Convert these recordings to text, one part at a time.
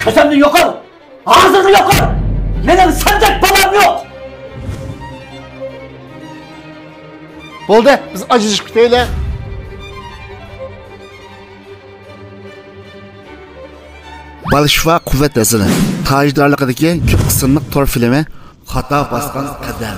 Kösemden yok ol. Ağzını yok ol. Benim sancak babam yok. Bo'ldi, biz ajrashib ketaylik. Balishva quvvat asili. Tajdorligidagi ko'p qismli tor filmi Xato bosgan qadam.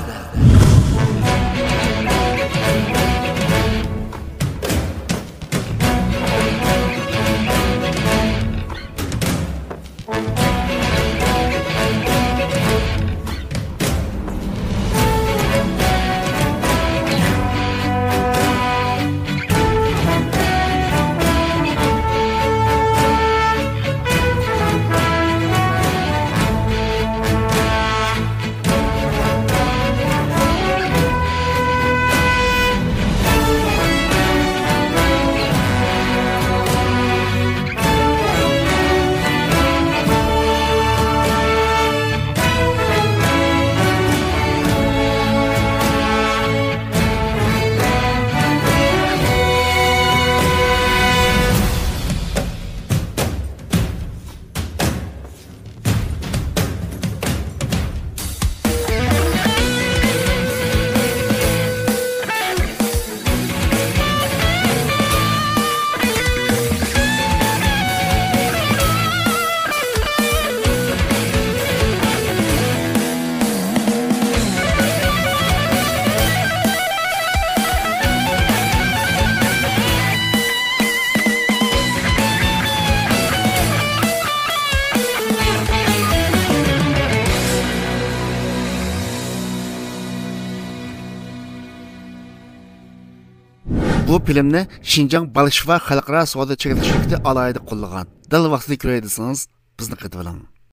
Bu filmni Xinjiang Balishva xalqaro savdo chegara shirkati alohida qo'llagan. Dil vaqtida ko'raydisangiz, bizni qilib oling.